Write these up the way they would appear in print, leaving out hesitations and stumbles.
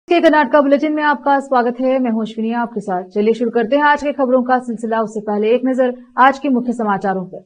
के कर्नाटका बुलेटिन में आपका स्वागत है। मैं हूं अश्विनी आपके साथ। चलिए शुरू करते हैं आज के खबरों का सिलसिला। उससे पहले एक नजर आज के मुख्य समाचारों पर।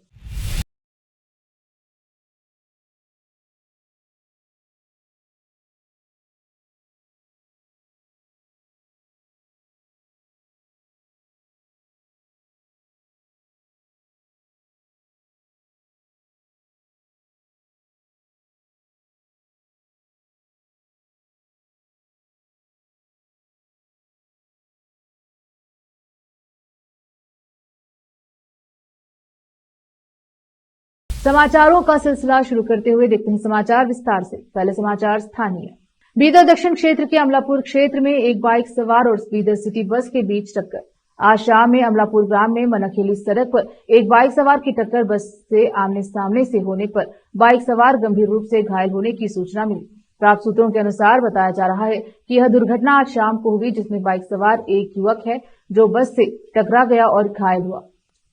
समाचारों का सिलसिला शुरू करते हुए देखते हैं समाचार विस्तार से। पहले समाचार स्थानीय। बीदर दक्षिण क्षेत्र के अमलापुर क्षेत्र में एक बाइक सवार और बीदर सिटी बस के बीच टक्कर। आज शाम में अमलापुर ग्राम में मनखेली सड़क पर एक बाइक सवार की टक्कर बस से आमने सामने से होने पर बाइक सवार गंभीर रूप से घायल होने की सूचना मिली। प्राप्त सूत्रों के अनुसार बताया जा रहा है कि यह दुर्घटना आज शाम को हुई, जिसमें बाइक सवार एक युवक है जो बस से टकरा गया और घायल हुआ।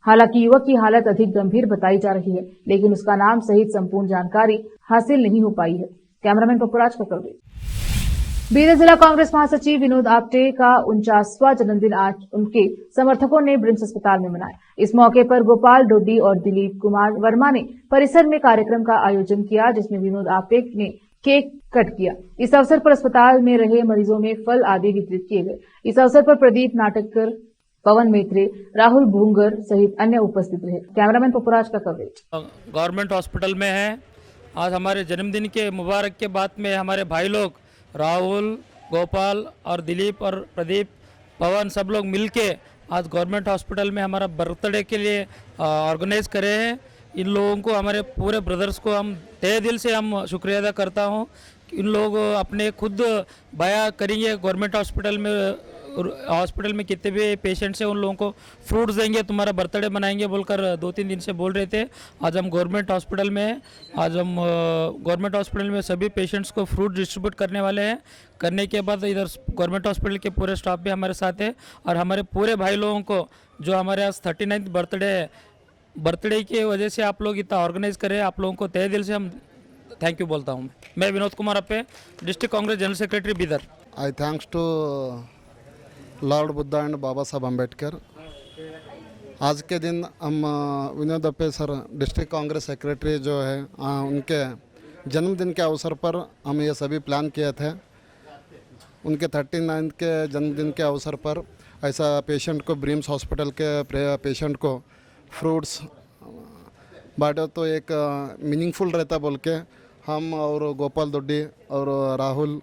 हालांकि युवक की हालत अधिक गंभीर बताई जा रही है, लेकिन उसका नाम सहित संपूर्ण जानकारी हासिल नहीं हो पाई है। कैमरामैन पपुराज का कवरेज। बीदर जिला कांग्रेस महासचिव विनोद आप्टे का 49वां जन्मदिन आज उनके समर्थकों ने ब्रिम्स अस्पताल में मनाया। इस मौके पर गोपाल डोडी और दिलीप कुमार वर्मा ने परिसर में कार्यक्रम का आयोजन किया, जिसमें विनोद आप्टे ने केक कट किया। इस अवसर पर अस्पताल में रहे मरीजों में फल आदि वितरित किए गए। इस अवसर पर प्रदीप नाटककर, पवन मेत्रे, राहुल भूंगर सहित अन्य उपस्थित रहे। कैमरामैन पपुराज का कवरेज। गवर्नमेंट हॉस्पिटल में है। आज हमारे जन्मदिन के मुबारक के बाद में हमारे भाई लोग राहुल, गोपाल और दिलीप और प्रदीप, पवन सब लोग मिलके आज गवर्नमेंट हॉस्पिटल में हमारा बर्थडे के लिए ऑर्गेनाइज करे हैं। इन लोगों को, हमारे पूरे ब्रदर्स को हम तहे दिल से हम शुक्रिया अदा करता हूँ। इन लोग अपने खुद बयां करेंगे गवर्नमेंट हॉस्पिटल में कितने भी पेशेंट्स हैं उन लोगों को फ्रूट्स देंगे, तुम्हारा बर्थडे मनाएंगे बोलकर 2-3 दिन से बोल रहे थे। आज हम गवर्नमेंट हॉस्पिटल में हैं। आज हम गवर्नमेंट हॉस्पिटल में सभी पेशेंट्स को फ्रूट डिस्ट्रीब्यूट करने वाले हैं। करने के बाद इधर गवर्नमेंट हॉस्पिटल के पूरे स्टाफ भी हमारे साथ है और हमारे पूरे भाई लोगों को जो हमारे आज 39th बर्थडे है, बर्थडे की वजह से आप लोग इतना ऑर्गेनाइज करें, आप लोगों को तहे दिल से हम थैंक यू बोलता हूँ। मैं Vinod Kumar Appe, district Congress general secretary Bidar. I thanks to lord Buddha and Baba Saheb Ambedkar. आज के दिन हम Vinod Appe sir district Congress secretary जो है उनके जन्मदिन के अवसर पर हम ये सभी प्लान किए थे। उनके 39 के जन्मदिन के अवसर पर ऐसा पेशेंट को ब्रिम्स हॉस्पिटल के पेशेंट को फ्रूट्स बांटो तो एक मीनिंगफुल रहता बोल के हम और गोपाल दोड्डी और राहुल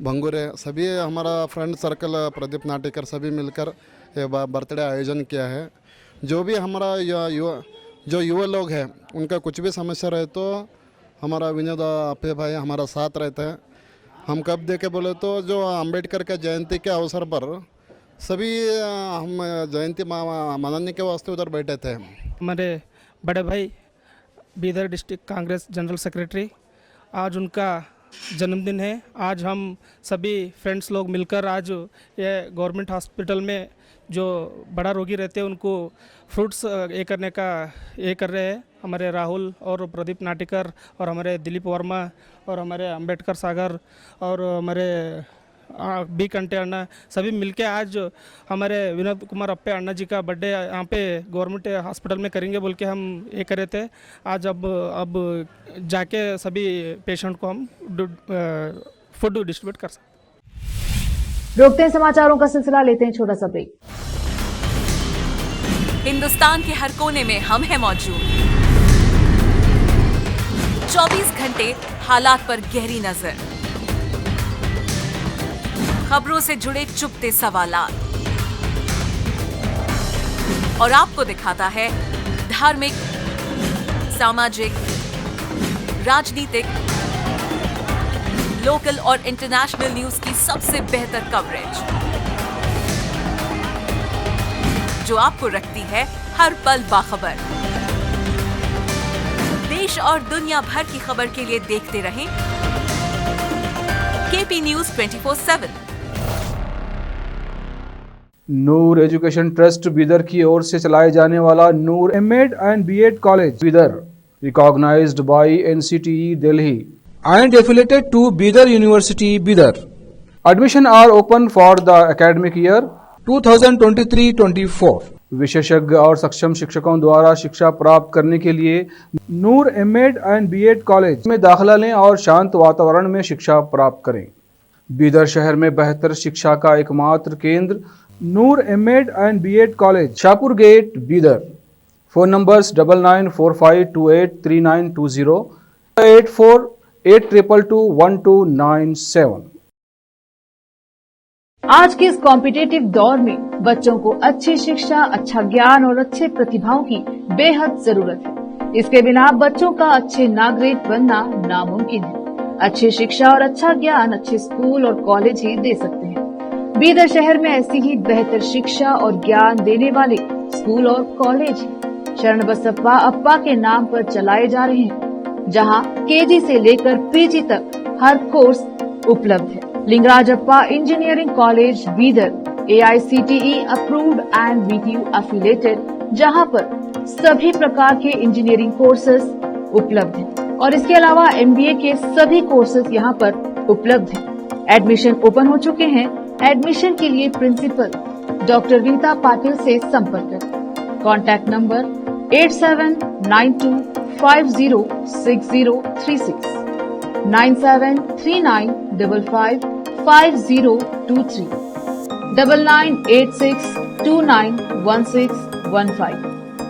भंगुरे सभी हमारा फ्रेंड सर्कल प्रदीप नाटेकर सभी मिलकर ये बर्थडे आयोजन किया है। जो भी हमारा युवा लोग हैं उनका कुछ भी समस्या रहे तो हमारा विनोद अप्पे भाई हमारा साथ रहता है। हम कब देखे बोले तो जो अंबेडकर का जयंती के अवसर पर सभी हम जयंती मनाने के वास्ते उधर बैठे थे। हमारे बड़े भाई Bidar district Congress general secretary, आज उनका जन्मदिन है। आज हम सभी फ्रेंड्स लोग मिलकर आज ये गवर्नमेंट हॉस्पिटल में जो बड़ा रोगी रहते हैं उनको फ्रूट्स करने का कर रहे हैं। हमारे राहुल और प्रदीप नाटेकर और हमारे दिलीप वर्मा और हमारे अंबेडकर सागर और हमारे बी कंटे अण्णा सभी मिलके आज हमारे विनोद कुमार अप्पे अण्णा जी का बर्थडे यहाँ पे गवर्नमेंट हॉस्पिटल में करेंगे बोल के हम ये करे थे। आज अब जाके सभी पेशेंट को हम फूड डिस्ट्रीब्यूट कर सकते। रोकते हैं समाचारों का सिलसिला, लेते हैं छोटा सा ब्रेक। हिंदुस्तान के हर कोने में हम हैं मौजूद। 24 घंटे हालात पर गहरी नजर, खबरों से जुड़े चुपते सवालात और आपको दिखाता है धार्मिक, सामाजिक, राजनीतिक, लोकल और इंटरनेशनल न्यूज की सबसे बेहतर कवरेज जो आपको रखती है हर पल बाखबर। देश और दुनिया भर की खबर के लिए देखते रहें KP news 24/7। Noor education trust Bidar की ओर से चलाए जाने वाला Noor MEd and BEd college Bidar, recognised by NCTE Delhi and affiliated to Bidar University, Bidar. Admission are open for the academic year 2023-24। विशेषज्ञ और सक्षम शिक्षकों द्वारा शिक्षा प्राप्त करने के लिए नूर एमएड एंड बीएड कॉलेज में दाखिला लें और शांत वातावरण में शिक्षा प्राप्त करें। बीदर शहर में बेहतर शिक्षा का एकमात्र केंद्र Noor MEd and BEd college, Shahpur gate, Bidar. Phone numbers 9945283920, 8482221297। आज के इस कॉम्पिटिटिव दौर में बच्चों को अच्छी शिक्षा, अच्छा ज्ञान और अच्छे प्रतिभाओं की बेहद जरूरत है। इसके बिना बच्चों का अच्छे नागरिक बनना नामुमकिन है। अच्छी शिक्षा और अच्छा ज्ञान अच्छे स्कूल और कॉलेज ही दे सकते हैं। बीदर शहर में ऐसी ही बेहतर शिक्षा और ज्ञान देने वाले स्कूल और कॉलेज हैं। शरण बसप्पा अप्पा के नाम पर चलाए जा रहे हैं, जहां केजी से लेकर पीजी तक हर कोर्स उपलब्ध है। Lingaraj Appa engineering college Bidar AICTE approved and VTU affiliated, जहां पर सभी प्रकार के इंजीनियरिंग कोर्सेज उपलब्ध हैं और इसके अलावा MBA के सभी कोर्सेज यहां पर उपलब्ध हैं। एडमिशन ओपन हो चुके हैं। एडमिशन के लिए प्रिंसिपल डॉक्टर रीता पाटिल से संपर्क करें। Contact number 8792506036, 9739555023, 9986291615।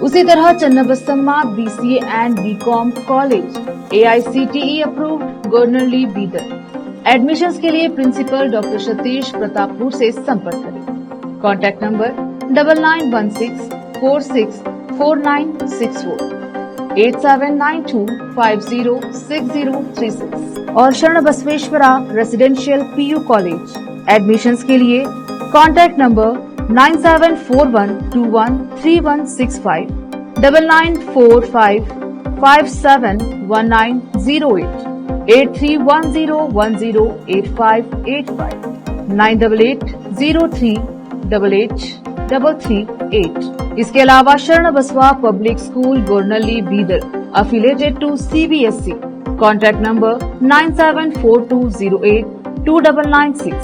उसी तरह Channabasamma BCA and BCom college AICTE approved, Gornalli, Bidar. Admissions के लिए प्रिंसिपल डॉक्टर सतीश प्रतापपुर से संपर्क करें। कॉन्टैक्ट नंबर 9916464964, 8792506036 और शरण Basaveshwara residential PU college. Admissions के लिए कॉन्टैक्ट नंबर 9741213165, 9945571908, 8310108585, 9880388838। इसके अलावा Sharan Basava public school Gornalli Bidar affiliated to CBSE। Contact number 9742082996,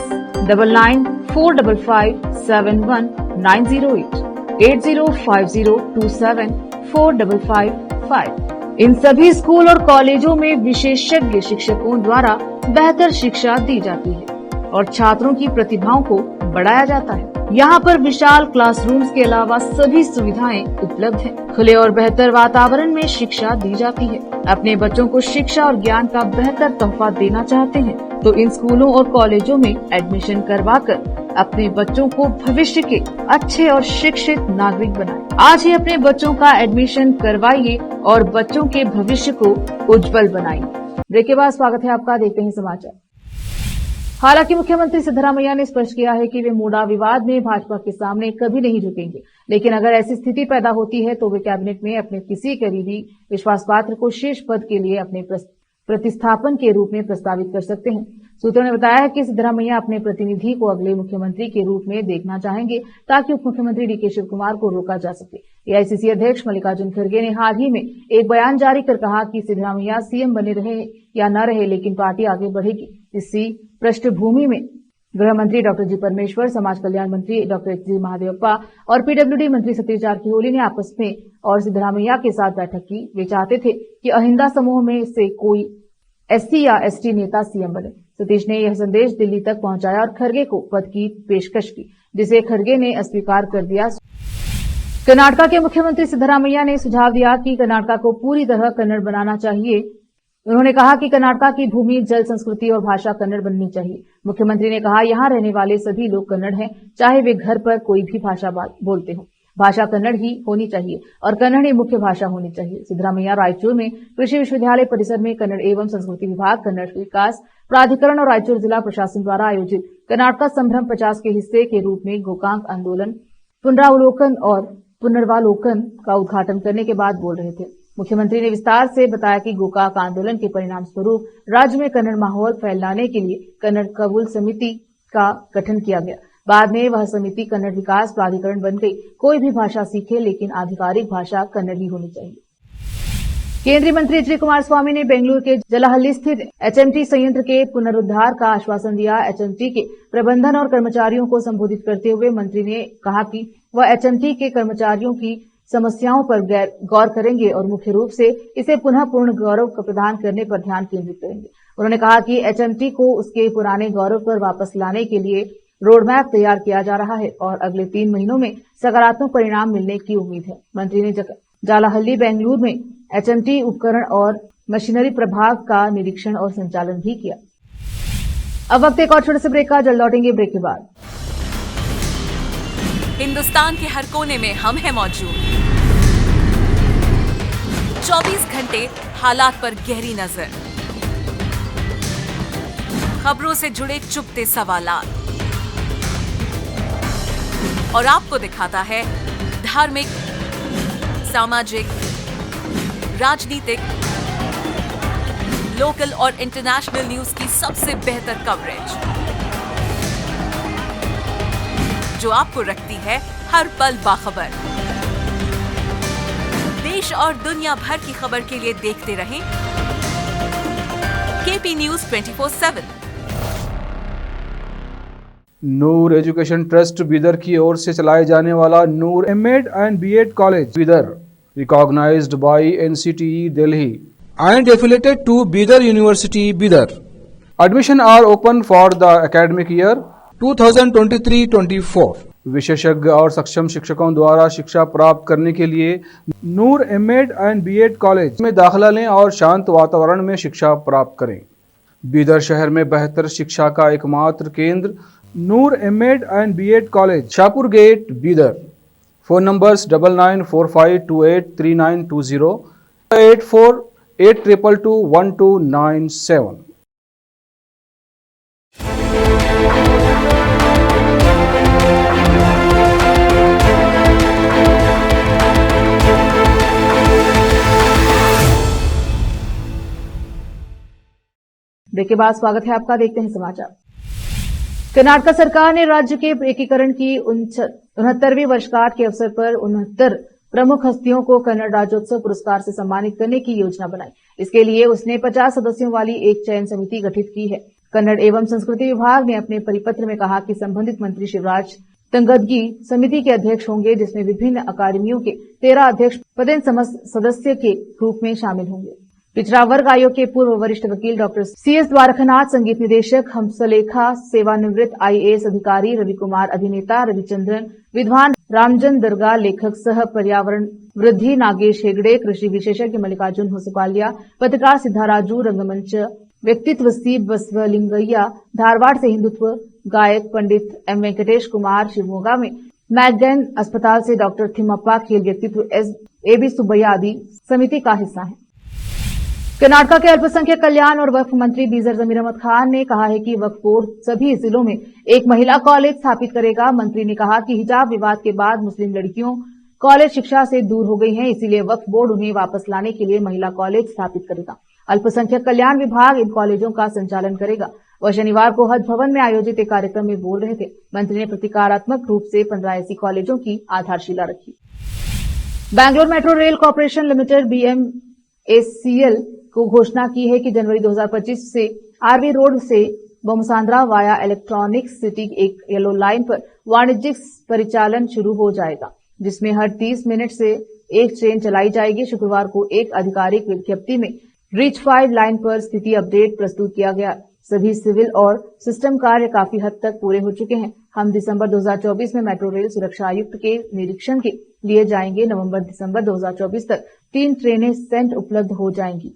9945571908, 8050274555। इन सभी स्कूल और कॉलेजों में विशेषज्ञ शिक्षकों द्वारा बेहतर शिक्षा दी जाती है और छात्रों की प्रतिभाओं को बढ़ाया जाता है। यहाँ पर विशाल क्लासरूम्स के अलावा सभी सुविधाएं उपलब्ध हैं। खुले और बेहतर वातावरण में शिक्षा दी जाती है। अपने बच्चों को शिक्षा और ज्ञान का बेहतर तोहफा देना चाहते हैं तो इन स्कूलों और कॉलेजों में एडमिशन करवाकर अपने बच्चों को भविष्य के अच्छे और शिक्षित नागरिक बनाएं। आज ही अपने बच्चों का एडमिशन करवाइए और बच्चों के भविष्य को उज्जवल बनाइए। ब्रेक के बाद स्वागत है आपका, देखते हैं समाचार। हालांकि मुख्यमंत्री सिद्धरामैया ने स्पष्ट किया है कि वे मूडा विवाद में भाजपा के सामने कभी नहीं झुकेंगे, लेकिन अगर ऐसी स्थिति पैदा होती है तो वे कैबिनेट में अपने किसी करीबी विश्वास पात्र को शीर्ष पद के लिए अपने प्रतिस्थापन के रूप में प्रस्तावित कर सकते हैं। सूत्रों ने बताया है कि सिद्धरामैया अपने प्रतिनिधि को अगले मुख्यमंत्री के रूप में देखना चाहेंगे ताकि उप मुख्यमंत्री DK शिव कुमार को रोका जा सके। AICC अध्यक्ष मल्लिकार्जुन खड़गे ने हाल ही में एक बयान जारी कर कहा कि सिद्धरामैया CM बने रहे या न रहे, लेकिन पार्टी आगे बढ़ेगी। इसी पृष्ठभूमि में गृह मंत्री डॉक्टर जी परमेश्वर, समाज कल्याण मंत्री डॉक्टर HG महादेवप्पा और PWD मंत्री सतीश जारकिहोली ने आपस में और सिद्धरामैया के साथ बैठक की। वे चाहते थे कि अहिंदा समूह में से कोई SC या ST नेता CM बने। सतीश ने यह संदेश दिल्ली तक पहुंचाया और खड़गे को पद की पेशकश की, जिसे खड़गे ने अस्वीकार कर दिया। कर्नाटक के मुख्यमंत्री सिद्धरामैया ने सुझाव दिया कि कर्नाटक को पूरी तरह कन्नड़ बनाना चाहिए। उन्होंने कहा कि कर्नाटक की भूमि, जल, संस्कृति और भाषा कन्नड़ बननी चाहिए। मुख्यमंत्री ने कहा, यहाँ रहने वाले सभी लोग कन्नड़ हैं, चाहे वे घर पर कोई भी भाषा बोलते हों। भाषा कन्नड़ ही होनी चाहिए और कन्नड़ ही मुख्य भाषा होनी चाहिए। सिद्धरामैया रायचूर में कृषि विश्वविद्यालय परिसर में कन्नड़ एवं संस्कृति विभाग, कन्नड़ विकास प्राधिकरण और रायचूर जिला प्रशासन द्वारा आयोजित कर्नाटक संभ्रम 50 के हिस्से के रूप में गोकाक आंदोलन पुनरावलोकन और पुनर्वालोकन का उद्घाटन करने के बाद बोल रहे थे। मुख्यमंत्री ने विस्तार से बताया कि गोकाक आंदोलन के परिणाम स्वरूप राज्य में कन्नड़ माहौल फैलाने के लिए कन्नड़ कबूल समिति का गठन किया गया। बाद में वह समिति कन्नड़ विकास प्राधिकरण बन गई। कोई भी भाषा सीखे, लेकिन आधिकारिक भाषा कन्नड़ ही होनी चाहिए। केंद्रीय मंत्री एच डी कुमारस्वामी ने बेंगलुरु के जलाहल्ली स्थित एचएमटी संयंत्र के पुनरुद्धार का आश्वासन दिया। एचएमटी के प्रबंधन और कर्मचारियों को संबोधित करते हुए मंत्री ने कहा कि वह एचएमटी के कर्मचारियों की समस्याओं पर गौर करेंगे और मुख्य रूप से इसे पुनः पूर्ण गौरव प्रदान करने पर ध्यान केंद्रित करेंगे। उन्होंने कहा कि एचएमटी को उसके पुराने गौरव पर वापस लाने के लिए रोडमैप तैयार किया जा रहा है और अगले 3 महीनों में सकारात्मक परिणाम मिलने की उम्मीद है। मंत्री ने जालाहल्ली बेंगलुरु में एचएमटी उपकरण और मशीनरी प्रभाग का निरीक्षण और संचालन भी किया। अब वक्त एक और छोटे से ब्रेक का, जल्द लौटेंगे ब्रेक के बाद। हिंदुस्तान के हर कोने में हम हैं मौजूद। 24 घंटे हालात पर गहरी नजर, खबरों से जुड़े चुपते सवालात और आपको दिखाता है धार्मिक, सामाजिक, राजनीतिक, लोकल और इंटरनेशनल न्यूज की सबसे बेहतर कवरेज, जो आपको रखती है हर पल बाखबर। देश और दुनिया भर की खबर के लिए देखते रहें KP news 24/7। Noor education trust Bidar की ओर से चलाए जाने वाला Noor MEd and BEd college Bidar, recognized by NCTE Delhi and affiliated to Bidar University, Bidar. Admission are open for the academic year 2023-24. विशेषज्ञ और सक्षम शिक्षकों द्वारा शिक्षा प्राप्त करने के लिए नूर एमएड एंड बीएड कॉलेज में दाखिला लें और शांत वातावरण में शिक्षा प्राप्त करें। बीदर शहर में बेहतर शिक्षा का एकमात्र केंद्र Noor MEd and BEd college, Shahpur gate, Bidar. Phone numbers 9945283920, 8482221297। Break के बाद स्वागत है आपका, देखते हैं समाचार। कर्नाटक सरकार ने राज्य के एकीकरण की 69वीं वर्षगांठ के अवसर पर 69 प्रमुख हस्तियों को कन्नड़ राज्योत्सव पुरस्कार से सम्मानित करने की योजना बनाई। इसके लिए उसने 50 सदस्यों वाली एक चयन समिति गठित की है। कन्नड़ एवं संस्कृति विभाग ने अपने परिपत्र में कहा कि संबंधित मंत्री शिवराज तंगदगी समिति के अध्यक्ष होंगे, जिसमें विभिन्न अकादमियों के 13 अध्यक्ष पदेन सदस्य के रूप में शामिल होंगे। पिछड़ा वर्ग आयोग के पूर्व वरिष्ठ वकील डॉक्टर CS द्वारकानाथ, संगीत निदेशक हंसलेखा, सेवानिवृत्त IAS अधिकारी रवि कुमार, अभिनेता रविचंद्रन, विद्वान रामजन दरगाह, लेखक सह पर्यावरण वृद्धि नागेश हेगड़े, कृषि विशेषज्ञ मल्लिकार्जुन होसपालिया, पत्रकार सिद्धाराजू, रंगमंच व्यक्तित्व सी बसवलिंगैया, धारवाड़ से हिंदुत्व गायक पंडित M वेंकटेश कुमार, शिवमोगा में मैकगैन अस्पताल से डॉक्टर थिम्मप्पा, खेल व्यक्तित्व AB सुब्बैया आदि समिति का हिस्सा है। कर्नाटक के अल्पसंख्यक कल्याण और वक्फ मंत्री बीजर जमीर अहमद खान ने कहा है कि वक्फ बोर्ड सभी जिलों में एक महिला कॉलेज स्थापित करेगा। मंत्री ने कहा कि हिजाब विवाद के बाद मुस्लिम लड़कियों कॉलेज शिक्षा से दूर हो गई हैं, इसीलिए वक्फ बोर्ड उन्हें वापस लाने के लिए महिला कॉलेज स्थापित करेगा। अल्पसंख्यक कल्याण विभाग इन कॉलेजों का संचालन करेगा। वह शनिवार को हज भवन में आयोजित एक कार्यक्रम में बोल रहे थे। मंत्री ने प्रतीकात्मक रूप से 15 ऐसी कॉलेजों की आधारशिला रखी। Bangalore metro rail corporation limited BMACL को घोषणा की है कि जनवरी 2025 से RV रोड से बोमसांद्रा वाया इलेक्ट्रॉनिक सिटी एक येलो लाइन पर वाणिज्यिक परिचालन शुरू हो जाएगा, जिसमें हर 30 मिनट से एक ट्रेन चलाई जाएगी। शुक्रवार को एक आधिकारिक विज्ञप्ति में रीच 5 लाइन पर स्थिति अपडेट प्रस्तुत किया गया। सभी सिविल और सिस्टम कार्य काफी हद तक पूरे हो चुके हैं। हम दिसंबर 2024 में मेट्रो रेल सुरक्षा आयुक्त के निरीक्षण के लिए जाएंगे। नवंबर-दिसंबर 2024 तक 3 ट्रेनें सेंट उपलब्ध हो जाएंगी।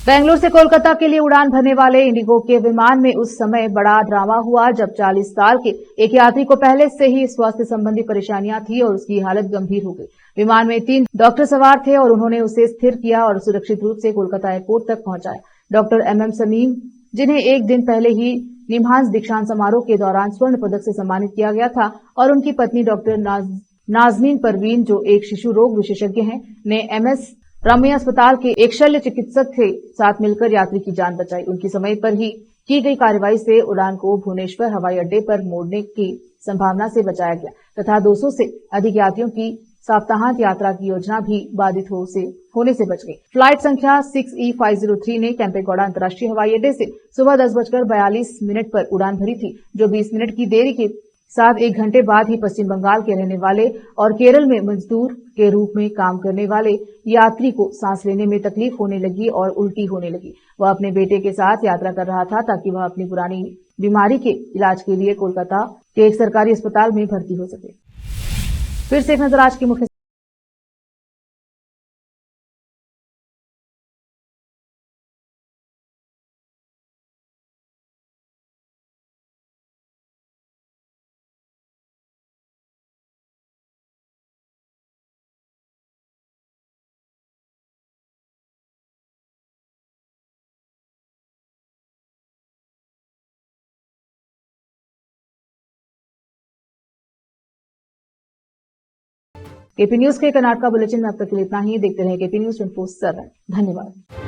बेंगलुरु से कोलकाता के लिए उड़ान भरने वाले इंडिगो के विमान में उस समय बड़ा ड्रामा हुआ जब 40 साल के एक यात्री को पहले से ही स्वास्थ्य संबंधी परेशानियां थी और उसकी हालत गंभीर हो गई। विमान में 3 डॉक्टर सवार थे और उन्होंने उसे स्थिर किया और सुरक्षित रूप से कोलकाता एयरपोर्ट तक पहुंचाया। डॉक्टर MM समीम, जिन्हें एक दिन पहले ही निमहांस दीक्षांत समारोह के दौरान स्वर्ण पदक से सम्मानित किया गया था, और उनकी पत्नी डॉक्टर नाजनीन परवीन, जो एक शिशु रोग विशेषज्ञ हैं, ने MS रामैया अस्पताल के एक शल्य चिकित्सक के साथ मिलकर यात्री की जान बचाई। उनकी समय पर ही की गई कार्रवाई से उड़ान को भुवनेश्वर हवाई अड्डे पर मोड़ने की संभावना से बचाया गया तथा 200 से अधिक यात्रियों की सप्ताहांत यात्रा की योजना भी बाधित होने से बच गई। फ्लाइट संख्या 6E503 ने कैंपेगौड़ा अंतर्राष्ट्रीय हवाई अड्डे से सुबह 10:42 पर उड़ान भरी थी, जो 20 मिनट की देरी के साथ 1 घंटे बाद ही पश्चिम बंगाल के रहने वाले और केरल में मजदूर के रूप में काम करने वाले यात्री को सांस लेने में तकलीफ होने लगी और उल्टी होने लगी। वह अपने बेटे के साथ यात्रा कर रहा था ताकि वह अपनी पुरानी बीमारी के इलाज के लिए कोलकाता के एक सरकारी अस्पताल में भर्ती हो सके। फिर से एक नजर आज की मुख्य केपी न्यूज के कर्नाटका बुलेटिन में अब तक के लिए इतना ही। देखते रहे केपी न्यूज 24/7। धन्यवाद।